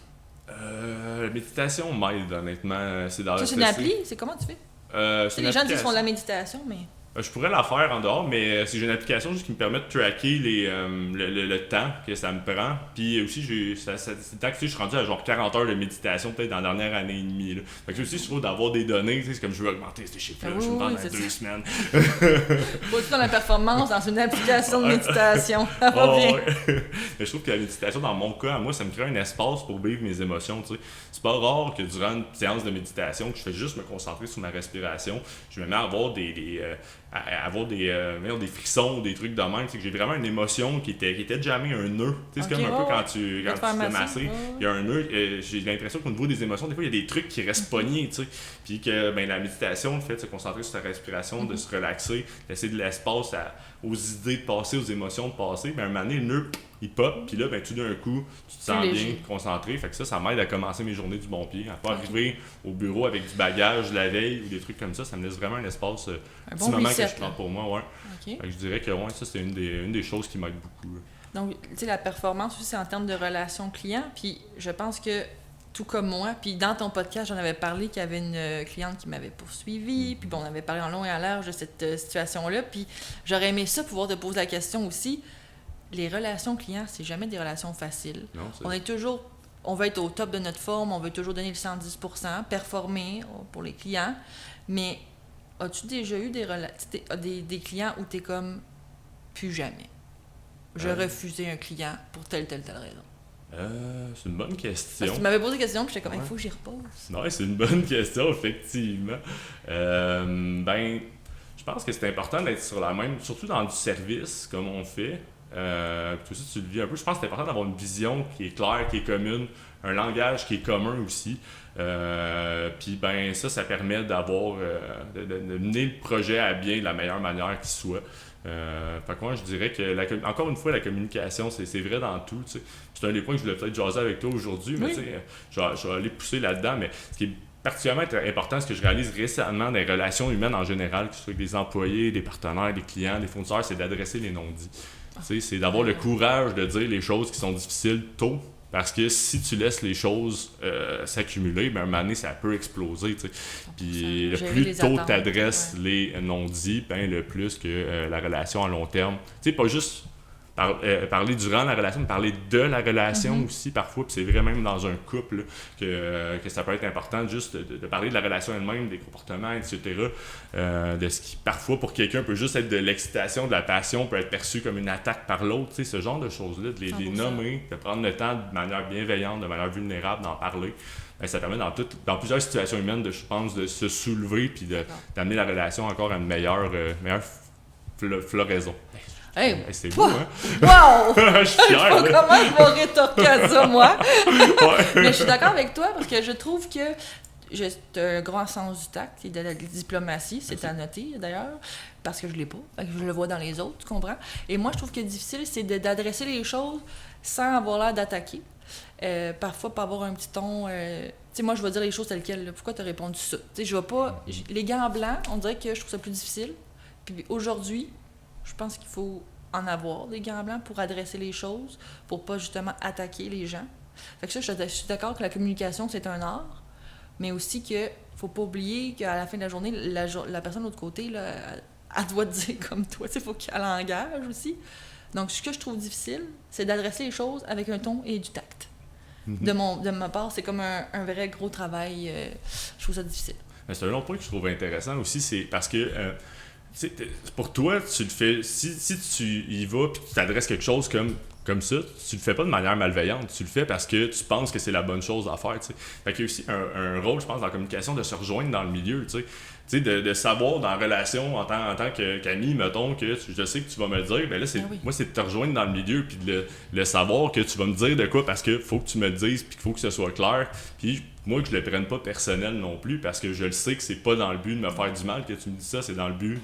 La méditation m'aide, honnêtement. C'est une appli? C'est comment tu fais? Les gens disent qu'ils font de la méditation, mais... Je pourrais la faire en dehors, mais j'ai une application juste qui me permet de tracker le temps que ça me prend. Puis aussi, c'est le temps que je suis rendu à genre 40 heures de méditation peut-être dans la dernière année et demie. Là. Fait que aussi, je trouve d'avoir des données, c'est comme je veux augmenter ces chiffres-là, je me vends dans 2 semaines. Faut-tu dans la performance dans une application de méditation? Ça va bien. Ouais. Je trouve que la méditation, dans mon cas, moi, ça me crée un espace pour vivre mes émotions. T'sais. C'est pas rare que durant une séance de méditation, que je fais juste me concentrer sur ma respiration, je me mets à avoir des frissons, des trucs de même, c'est que j'ai vraiment une émotion qui était jamais un nœud. C'est comme un peu quand tu te fais masser, il y a un nœud, j'ai l'impression qu'au niveau des émotions, des fois il y a des trucs qui restent pognés, tu sais. Puis que la méditation, le fait de se concentrer sur ta respiration, de se relaxer, laisser de l'espace aux idées de passer, aux émotions de passer, à un moment donné, le nœud, il pop, puis là, tout d'un coup, tu te sens bien concentré. Fait que ça m'aide à commencer mes journées du bon pied. À pas arriver au bureau avec du bagage la veille ou des trucs comme ça me laisse vraiment un espace, un petit moment reset, que je prends pour moi. Ouais. Okay. Fait que je dirais que ça, c'est une des choses qui m'aide beaucoup. Là. Donc, tu sais, la performance aussi, c'est en termes de relation client. Puis je pense que, tout comme moi, puis dans ton podcast, j'en avais parlé qu'il y avait une cliente qui m'avait poursuivi, puis on avait parlé en long et en large de cette situation-là. Puis j'aurais aimé ça, pouvoir te poser la question aussi. Les relations clients, c'est jamais des relations faciles. Non, on veut être au top de notre forme, on veut toujours donner le 110%, performer pour les clients. Mais as-tu déjà eu des clients où tu es comme plus jamais? Je refusais un client pour telle raison. C'est une bonne question. Parce que tu m'avais posé la question, puis j'étais comme, il faut que j'y repose. Non, c'est une bonne question, effectivement. Je pense que c'est important d'être sur la même, surtout dans du service, comme on fait. Puis aussi, tu le vis un peu. Je pense que c'est important d'avoir une vision qui est claire, qui est commune, un langage qui est commun aussi. Puis ça permet d'avoir de mener le projet à bien de la meilleure manière qui soit. Fait que moi, je dirais que, encore une fois, la communication, c'est vrai dans tout. T'sais. C'est un des points que je voulais peut-être jaser avec toi aujourd'hui, mais je vais aller pousser là-dedans. Mais ce qui est particulièrement important, ce que je réalise récemment dans les relations humaines en général, que ce soit avec des employés, des partenaires, des clients, des fournisseurs, c'est d'adresser les non-dits. C'est d'avoir le courage de dire les choses qui sont difficiles tôt, Parce que si tu laisses les choses s'accumuler, ben, à un moment donné, ça peut exploser. T'sais. Puis le plus tôt tu adresses les non-dits, ben, le plus que la relation à long terme. Tu sais, pas juste parler durant la relation, mais parler de la relation aussi parfois. Puis c'est vrai même dans un couple que ça peut être important juste de parler de la relation elle-même, des comportements, etc. De ce qui parfois pour quelqu'un peut juste être de l'excitation, de la passion, peut être perçu comme une attaque par l'autre. Tu sais, ce genre de choses-là, de les nommer, de prendre le temps de manière bienveillante, de manière vulnérable, d'en parler. Ben, ça permet dans plusieurs situations humaines, je pense, de se soulever puis d'amener la relation encore à une meilleure floraison. Hey, c'est beau, hein? Wow! Je suis fier, là. Comment je vais rétorquer à ça, moi? Mais je suis d'accord avec toi parce que je trouve que j'ai un grand sens du tact et de la diplomatie, c'est à noter d'ailleurs, parce que je l'ai pas, je le vois dans les autres, tu comprends? Et moi, je trouve que difficile, c'est d'adresser les choses sans avoir l'air d'attaquer. Parfois, pas avoir un petit ton... tu sais, moi, je vais dire les choses telles quelles. Là. Pourquoi tu as répondu ça? Tu sais, je vais pas... Les gants blancs, on dirait que je trouve ça plus difficile. Puis aujourd'hui, je pense qu'il faut en avoir des gants blancs pour adresser les choses, pour pas justement attaquer les gens. Fait que ça, je suis d'accord que la communication, c'est un art, mais aussi que faut pas oublier qu'à la fin de la journée, la personne de l'autre côté, là, elle doit te dire comme toi. Il faut qu'elle engage aussi. Donc, ce que je trouve difficile, c'est d'adresser les choses avec un ton et du tact. De ma part, c'est comme un vrai gros travail. Je trouve ça difficile. Mais c'est un long point que je trouve intéressant aussi, c'est parce que pour toi, tu le fais. Si tu y vas et tu t'adresses quelque chose comme ça, tu le fais pas de manière malveillante. Tu le fais parce que tu penses que c'est la bonne chose à faire. T'sais. Fait qu'il y a aussi un rôle, je pense, dans la communication de se rejoindre dans le milieu. De savoir dans la relation en tant qu'ami, mettons, que je sais que tu vas me le dire, ben là, moi, c'est de te rejoindre dans le milieu puis de le savoir que tu vas me dire de quoi parce que faut que tu me le dises puis qu'il faut que ce soit clair. Puis moi, que je le prenne pas personnel non plus parce que je le sais que c'est pas dans le but de me faire du mal que tu me dis ça, c'est dans le but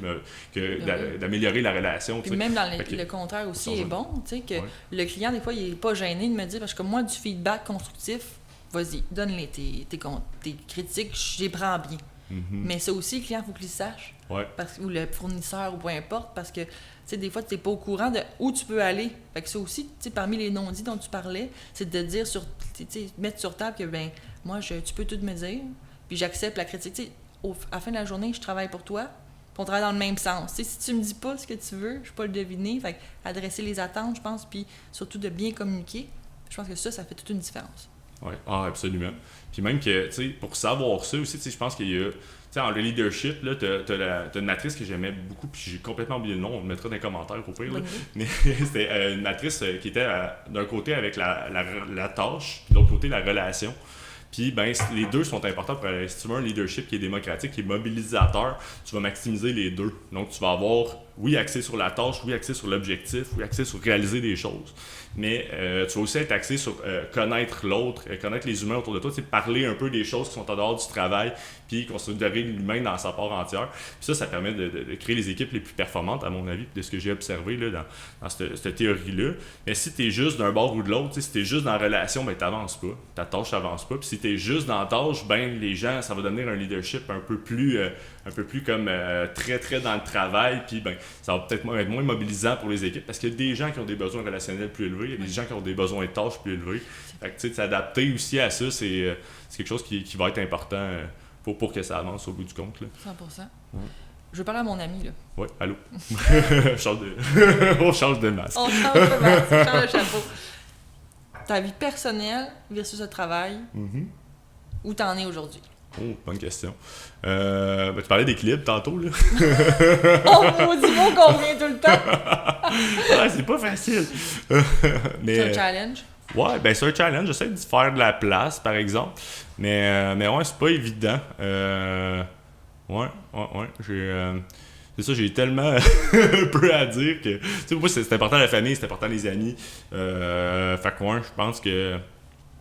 d'améliorer la relation. Puis même dans le contraire aussi est bon, tu sais, que le client, des fois, il est pas gêné de me dire, parce que moi, du feedback constructif, vas-y, donne-les tes critiques, je les prends bien. Mais ça aussi, le client, il faut qu'il le sache. Ou le fournisseur, ou peu importe, parce que, tu sais, des fois, tu n'es pas au courant de où tu peux aller. Fait que ça aussi, tu sais, parmi les non-dits dont tu parlais, c'est de dire, mettre sur table que, ben, moi, tu peux tout me dire, puis j'accepte la critique. Tu sais, à la fin de la journée, je travaille pour toi, puis on travaille dans le même sens. Tu sais, si tu me dis pas ce que tu veux, je peux pas le deviner. Fait que adresser les attentes, je pense, puis surtout de bien communiquer, je pense que ça fait toute une différence. Oui, absolument. Puis même que, tu sais, pour savoir ça aussi, tu sais, je pense qu'il y a, tu sais, en le leadership, là, t'as une matrice que j'aimais beaucoup, puis j'ai complètement oublié le nom, on le mettra dans les commentaires au pire, là. Mais c'était une matrice qui était d'un côté avec la tâche, puis de l'autre côté la relation. Puis, ben, les deux sont importants pour si tu veux un leadership qui est démocratique, qui est mobilisateur, tu vas maximiser les deux. Donc, tu vas avoir, oui, axé sur la tâche, oui, axé sur l'objectif, oui, axé sur réaliser des choses. Mais tu vas aussi être axé sur connaître l'autre, connaître les humains autour de toi, parler un peu des choses qui sont en dehors du travail, puis considérer l'humain dans sa part entière. Puis ça permet de créer les équipes les plus performantes, à mon avis, de ce que j'ai observé là, dans cette théorie-là. Mais si tu es juste d'un bord ou de l'autre, si tu es juste dans la relation, ben tu n'avances pas. Ta tâche n'avance pas. Puis si tu es juste dans la tâche, ben les gens, ça va devenir un leadership un peu plus comme très, très dans le travail. Puis ben ça va peut-être être moins mobilisant pour les équipes parce qu'il y a des gens qui ont des besoins relationnels plus élevés. Il y a des gens qui ont des besoins de tâches plus élevés. Fait que, tu sais, s'adapter aussi à ça, c'est quelque chose qui va être important pour que ça avance au bout du compte. Là. 100%. Je veux parler à mon ami. Là. Oui, allô? On change de masque. On change de masque, on change de chapeau. Ta vie personnelle versus le travail, où t'en es aujourd'hui? Oh, bonne question. Tu parlais d'équilibre tantôt, là. Maudit mot qu'on revient tout le temps. C'est pas facile. Mais, c'est un challenge? Ouais, ben c'est un challenge. J'essaie de faire de la place, par exemple. Mais ouais, c'est pas évident. Ouais. C'est ça, j'ai tellement peu à dire que... Tu sais, moi, c'est important la famille, c'est important les amis. Fait que ouais, je pense que...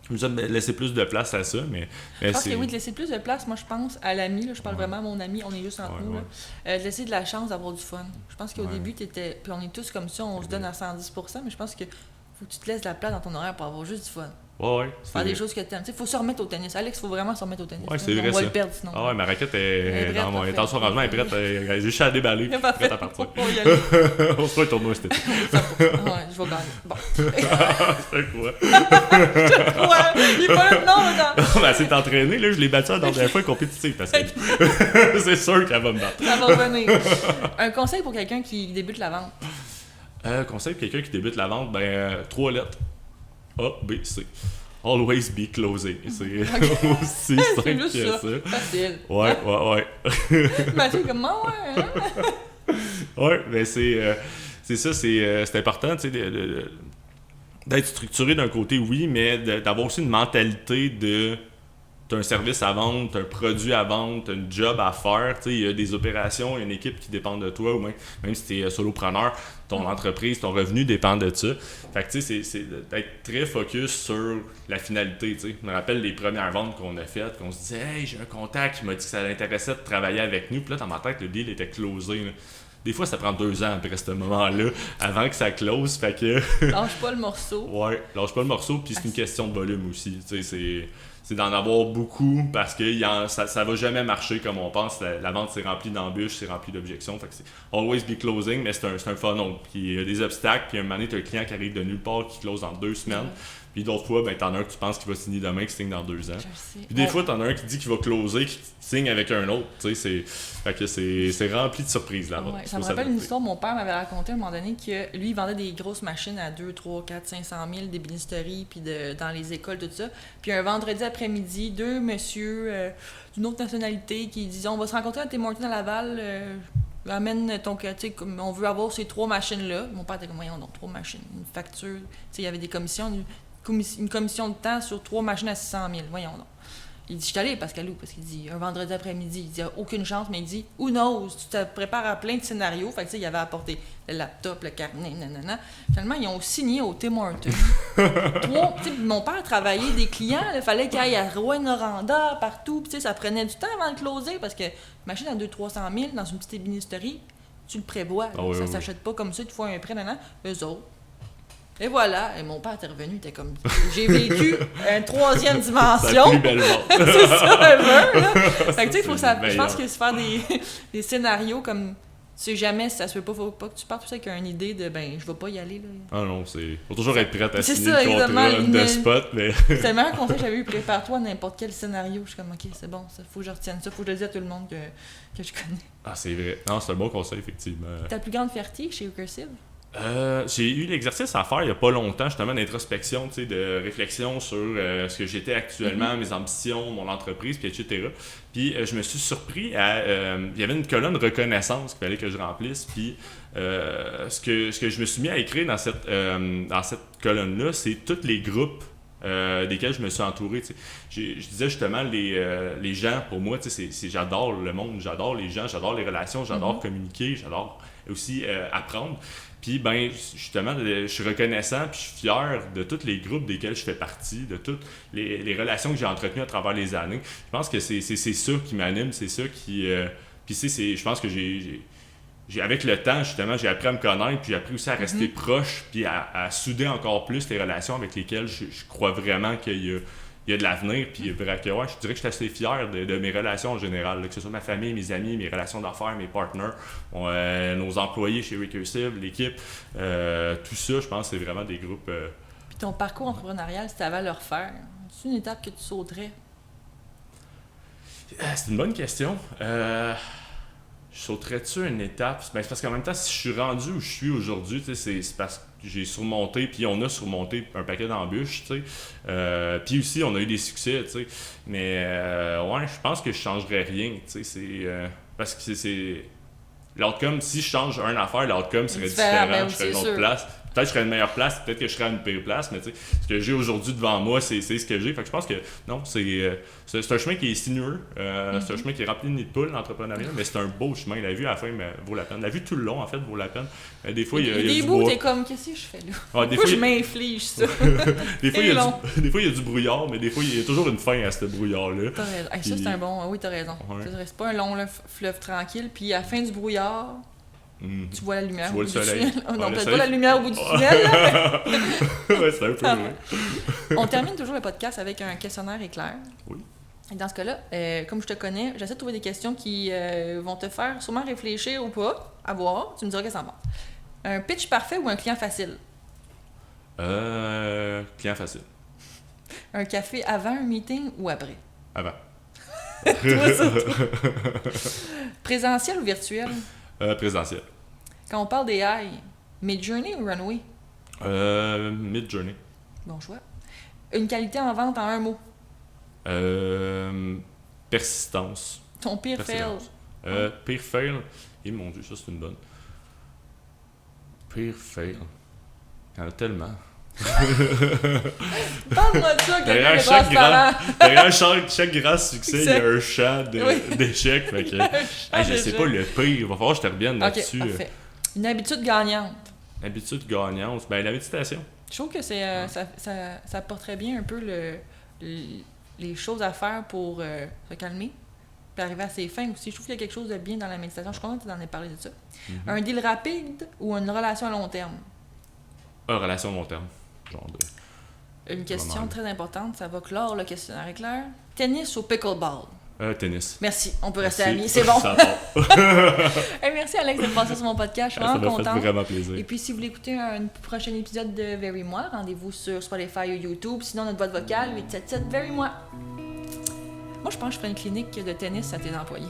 Je me suis laisser plus de place à ça, mais je pense que oui, de laisser plus de place, moi je pense à l'ami, là, je parle vraiment à mon ami, on est juste entre nous, là. De laisser de la chance d'avoir du fun. Je pense qu'au début, puis on est tous comme ça, on se donne à 110%, mais je pense que faut que tu te laisses de la place dans ton horaire pour avoir juste du fun. Ouais, faire des choses que t'aimes. Il faut se remettre au tennis. Alex, il faut vraiment se remettre au tennis. Ouais, c'est vrai. On va le perdre sinon. Ah ouais, ma raquette est dans mon intention rangement, elle est prête. Elle est juste à déballer. Prête à partir. On va y aller. On se fait un tournoi cet été. Ouais, je vais gagner. Bon. C'est quoi? Je te crois. Il est pas là. Non, attends. Ben, elle s'est entraînée, là. Je l'ai battue la dernière fois compétitive parce que c'est sûr qu'elle va me battre. Ça va revenir. Un conseil pour quelqu'un qui débute la vente? Conseil pour quelqu'un qui débute la vente, 3 lettres. A, B, C. Always be closing. C'est aussi simple que ça. Facile. Ouais. Mathieu, comment, ouais? Ouais, mais c'est ça, c'est important, tu sais, d'être structuré d'un côté, oui, mais d'avoir aussi une mentalité de t'as un service à vendre, t'as un produit à vendre, t'as un job à faire, tu sais, il y a des opérations, il y a une équipe qui dépend de toi, ou même si t'es solopreneur, ton entreprise, ton revenu dépend de ça. Fait que tu sais, c'est d'être très focus sur la finalité, tu sais. Je me rappelle les premières ventes qu'on a faites, qu'on se disait « Hey, j'ai un contact qui m'a dit que ça l'intéressait de travailler avec nous », puis là, dans ma tête, le deal était closé, là. Des fois, ça prend 2 ans après ce moment-là, avant que ça close, fait que... Lâche pas le morceau. Ouais, lâche pas le morceau, puis c'est une question de volume aussi, tu sais, c'est d'en avoir beaucoup parce que ça va jamais marcher comme on pense. La vente, c'est rempli d'embûches, c'est rempli d'objections. Fait que c'est always be closing, mais c'est un funnel. Puis il y a des obstacles, puis un moment donné, tu as un client qui arrive de nulle part qui close en 2 semaines. Puis d'autres fois, t'en as un que tu penses qu'il va signer demain, qui signe dans 2 ans. Puis des fois, t'en as un qui dit qu'il va closer, qui signe avec un autre. Tu sais, fait que c'est rempli de surprises là-bas. Ouais, ça me rappelle une histoire, mon père m'avait raconté à un moment donné que lui, il vendait des grosses machines à 2, 3, 4, 500 000, des bénisteries, puis dans les écoles, tout ça. Puis un vendredi après-midi, 2 messieurs d'une autre nationalité qui disaient on va se rencontrer à Tim Hortons à Laval, amène ton sais, on veut avoir ces 3 machines-là. Mon père était comme voyons donc, 3 machines, une facture. Il y avait des commissions, une commission de temps sur 3 machines à 600 000. Voyons donc. Il dit, je suis allé, Pascalou, parce qu'il dit, un vendredi après-midi, il dit, aucune chance, mais il dit, who knows, tu te prépares à plein de scénarios. Fait que, tu sais, il avait apporté le laptop, le carnet, nanana. Finalement, ils ont signé au Tim Hortons. Mon père travaillait des clients, il fallait qu'il aille à Rouen-Noranda, partout. Puis, tu sais, ça prenait du temps avant de closer, parce que machine à 200-300 000 dans une petite ébénisterie, tu le prévois. Ça s'achète pas comme ça, tu fais un prêt, nanana. Eux autres. Et voilà, et mon père était revenu, il était comme, j'ai vécu une 3e dimension. C'est la plus belle mort. C'est ça, ever, là. Fait que tu sais, je pense que se faire des scénarios comme, tu sais jamais, ça se fait pas, faut pas que tu partes avec une idée de, je vais pas y aller, là. Ah non, faut toujours être prêt à signer ça, le contrat de spot, mais... C'est le meilleur conseil que j'avais eu, prépare-toi à n'importe quel scénario. Je suis comme, ok, c'est bon, ça, faut que je retienne ça, faut que je le dise à tout le monde que je connais. Ah, c'est vrai. Non, c'est un bon conseil, effectivement. Ta plus grande fierté chez Recursive? J'ai eu l'exercice à faire il n'y a pas longtemps, justement, d'introspection, de réflexion sur ce que j'étais actuellement, mes ambitions, mon entreprise, puis etc. Puis je me suis surpris il y avait une colonne reconnaissance qu'il fallait que je remplisse, puis ce que je me suis mis à écrire dans cette colonne-là, c'est tous les groupes desquels je me suis entouré. Je disais justement, les gens, pour moi, j'adore le monde, j'adore les gens, j'adore les relations, j'adore communiquer, j'adore aussi apprendre. Puis, justement, je suis reconnaissant puis je suis fier de tous les groupes desquels je fais partie, de toutes les relations que j'ai entretenues à travers les années. Je pense que c'est ça qui m'anime, c'est ça qui... puis, je pense que avec le temps, justement, j'ai appris à me connaître, puis j'ai appris aussi à rester proche, puis à souder encore plus les relations avec lesquelles je crois vraiment qu'il y a de l'avenir, puis je dirais que je suis assez fier de mes relations en général, là, que ce soit ma famille, mes amis, mes relations d'affaires, mes partners, nos employés chez Recursive, l'équipe, tout ça, je pense que c'est vraiment des groupes... Puis ton parcours entrepreneurial, si tu avais à le refaire, c'est une étape que tu sauterais? C'est une bonne question. Je sauterais-tu une étape? C'est parce qu'en même temps, si je suis rendu où je suis aujourd'hui, c'est parce que j'ai surmonté, puis on a surmonté un paquet d'embûches, puis aussi, on a eu des succès, mais je pense que je changerais rien, parce que c'est... L'outcome, si je change une affaire, l'outcome serait différent, je serais à une autre place. Peut-être que je serais à une meilleure place, peut-être que je serais à une pire place, mais ce que j'ai aujourd'hui devant moi, c'est ce que j'ai. Fait que je pense que non, c'est un chemin qui est sinueux, c'est un chemin qui est rempli de nids de poules, l'entrepreneuriat, mais c'est un beau chemin. La vue à la fin vaut la peine. La vue tout le long, en fait, vaut la peine. Des fois, il y a des du bouts, bois. t'es comme, qu'est-ce que je fais là? Pourquoi je m'inflige ça? Des fois, il y a du brouillard, mais des fois, il y a toujours une fin à ce brouillard-là. T'as raison. Ça, c'est un bon... Oui, t'as raison. Ouais. C'est pas un long fleuve tranquille, puis à la fin du brouillard... Tu vois la lumière Tu vois au le bout du soleil. tunnel. Non, Ouais, le peut-être soleil. pas la lumière au bout du tunnel. Là. Ouais, c'est un peu vrai. On termine toujours le podcast avec un questionnaire éclair. Oui. Et dans ce cas-là, comme je te connais, j'essaie de trouver des questions qui vont te faire sûrement réfléchir ou pas, à voir. Tu me diras que ça va. Un pitch parfait ou un client facile? Client facile. Un café avant un meeting ou après? Avant. Toi, surtout. Présentiel ou virtuel? Présentiel. Quand on parle d'AI, Midjourney ou Runway? Mid-journey. Bon choix. Une qualité en vente en un mot? Persistance. Ton pire fail? Persévérance. Pire fail. Et mon Dieu, ça c'est une bonne. Pire fail. Il y en a tellement. Parle-moi de ça, quelqu'un Derrière de chaque transparent. chaque grand succès, il y a un chat d'échecs. Fait que, je sais pas, le pire, il va falloir que je te revienne là-dessus. Ok, parfait. Une habitude gagnante. Habitude gagnante, la méditation. Je trouve que ça porterait bien un peu les choses à faire pour se calmer, puis arriver à ses fins aussi. Je trouve qu'il y a quelque chose de bien dans la méditation. Je suis contente que tu en aies parlé de ça. Un deal rapide ou une relation à long terme? Relation long terme. Genre de... Une question Vraiment. très importante, ça va clore le questionnaire éclair. Tennis ou pickleball? Tennis. Merci, on peut Merci. rester amis, c'est bon. Ça part. Hey, merci Alex de passer sur mon podcast, je suis Ça vraiment m'a fait contente. vraiment plaisir. Et puis, si vous voulez écouter un prochain épisode de Very Moi, rendez-vous sur Spotify ou YouTube. Sinon, notre boîte vocale, 877 Very Moi. Moi, je pense que je ferais une clinique de tennis à tes employés.